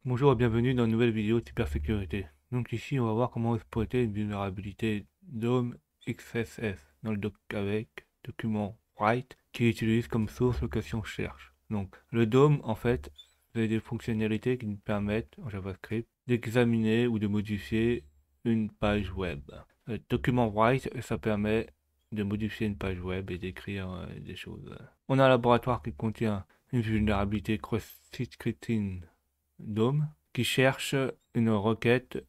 Bonjour et bienvenue dans une nouvelle vidéo de cybersécurité. Donc ici on va voir comment exploiter une vulnérabilité DOM XSS dans le doc avec document write qui utilise comme source location cherche. Donc le DOM en fait c'est des fonctionnalités qui nous permettent en JavaScript d'examiner ou de modifier une page web. Le document write ça permet de modifier une page web et d'écrire des choses. On a un laboratoire qui contient une vulnérabilité cross-site scripting DOM qui cherche une requête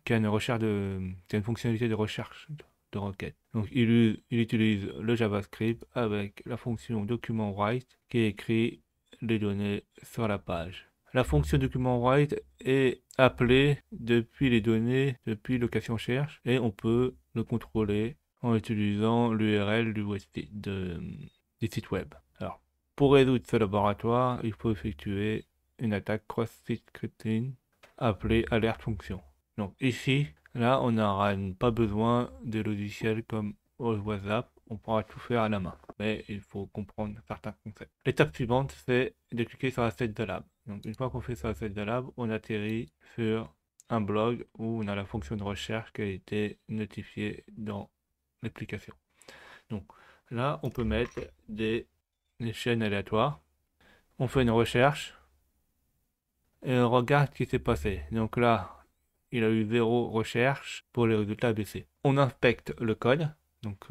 qui a une fonctionnalité de recherche de requête. Donc il utilise le JavaScript avec la fonction document write qui écrit les données sur la page. La fonction document write est appelée depuis les données, depuis location cherche, et on peut le contrôler en utilisant l'URL du site web. Alors, pour résoudre ce laboratoire, il faut effectuer une attaque cross-site scripting appelée alert function. Donc ici, là, on n'aura pas besoin de logiciels comme WhatsApp, on pourra tout faire à la main. Mais il faut comprendre certains concepts. L'étape suivante, c'est de cliquer sur Asset de Lab. Donc une fois qu'on fait sur Asset de Lab, on atterrit sur un blog où on a la fonction de recherche qui a été notifiée dans l'application. Donc là, on peut mettre des chaînes aléatoires. On fait une recherche et on regarde ce qui s'est passé. Donc là, il a eu 0 recherche pour les résultats ABC. On inspecte le code. Donc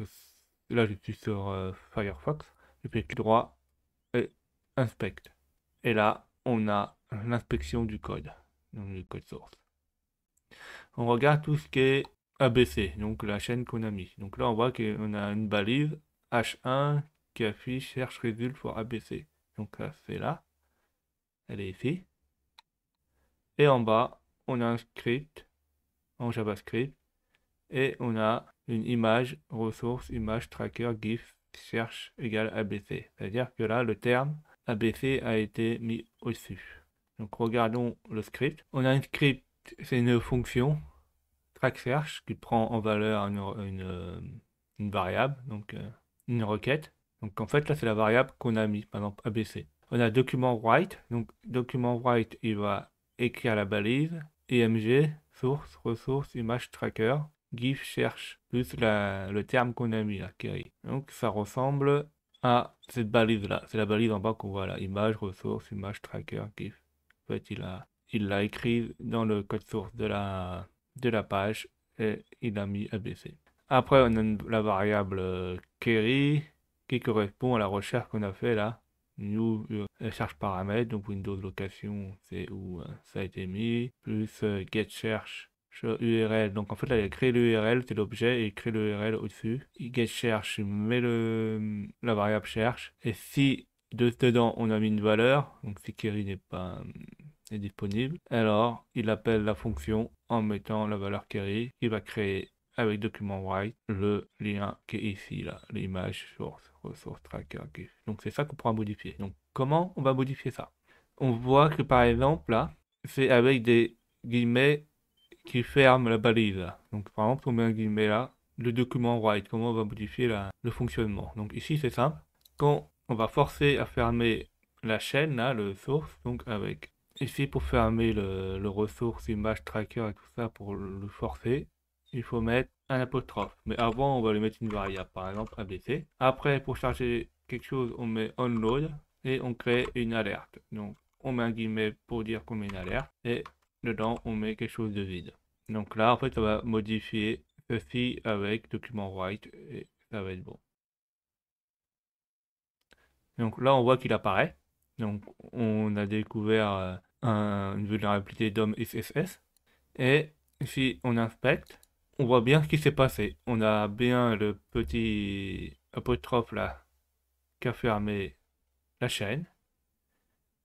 là, je suis sur Firefox. Je fais clic droit et inspecte. Et là, on a l'inspection du code, donc le code source. On regarde tout ce qui est ABC, donc la chaîne qu'on a mis. Donc là, on voit qu'on a une balise H1 qui affiche cherche résultat pour ABC. Donc ça, c'est là. Elle est ici. Et en bas, on a un script en JavaScript et on a une image, ressource, image, tracker, GIF, cherche égale ABC. C'est-à-dire que là, le terme ABC a été mis au-dessus. Donc regardons le script. On a un script, c'est une fonction, track search, qui prend en valeur une variable, donc une requête. Donc en fait, là, c'est la variable qu'on a mis, par exemple ABC. On a document write, donc document write, il va écrire la balise, img, source, ressource, image, tracker, GIF, cherche, plus le terme qu'on a mis là, query. Donc ça ressemble à cette balise-là. C'est la balise en bas qu'on voit là, image, ressource, image, tracker, GIF. En fait, il l'a écrit dans le code source de la page et il a mis ABC. Après, on a la variable query qui correspond à la recherche qu'on a fait là. New cherche paramètre, donc Windows location, c'est où ça a été mis, plus get cherche URL. Donc en fait, là, il a créé l'URL, c'est l'objet, et il crée l'URL au-dessus. Get cherche, il met la variable cherche, et si dedans on a mis une valeur, donc si query n'est pas est disponible, alors il appelle la fonction en mettant la valeur query, il va créer avec document write le lien qui est ici, là, l'image source, ressource tracker GIF. Donc c'est ça qu'on pourra modifier. Donc comment on va modifier ça? On voit que par exemple là, c'est avec des guillemets qui ferment la balise là. Donc par exemple, on met un guillemet là, le document write, comment on va modifier le fonctionnement. Donc ici c'est simple, quand on va forcer à fermer la chaîne là, le source, donc avec ici pour fermer le ressource image tracker et tout ça, pour le forcer, il faut mettre un apostrophe. Mais avant, on va lui mettre une variable, par exemple ABC. Après, pour charger quelque chose, on met onload et on crée une alerte. Donc, on met un guillemet pour dire qu'on met une alerte et dedans, on met quelque chose de vide. Donc là, en fait, ça va modifier ceci avec document write et ça va être bon. Donc là, on voit qu'il apparaît. Donc, on a découvert une vulnérabilité DOM XSS. Et si on inspecte, on voit bien ce qui s'est passé. On a bien le petit apostrophe là qui a fermé la chaîne.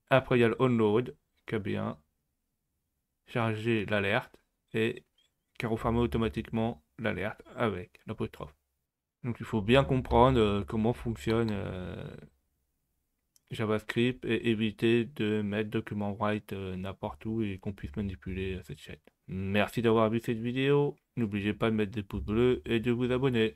Après, il y a le onload qui a bien chargé l'alerte et qui a refermé automatiquement l'alerte avec l'apostrophe. Donc il faut bien comprendre comment fonctionne JavaScript et éviter de mettre document write n'importe où et qu'on puisse manipuler cette chaîne. Merci d'avoir vu cette vidéo. N'oubliez pas de mettre des pouces bleus et de vous abonner.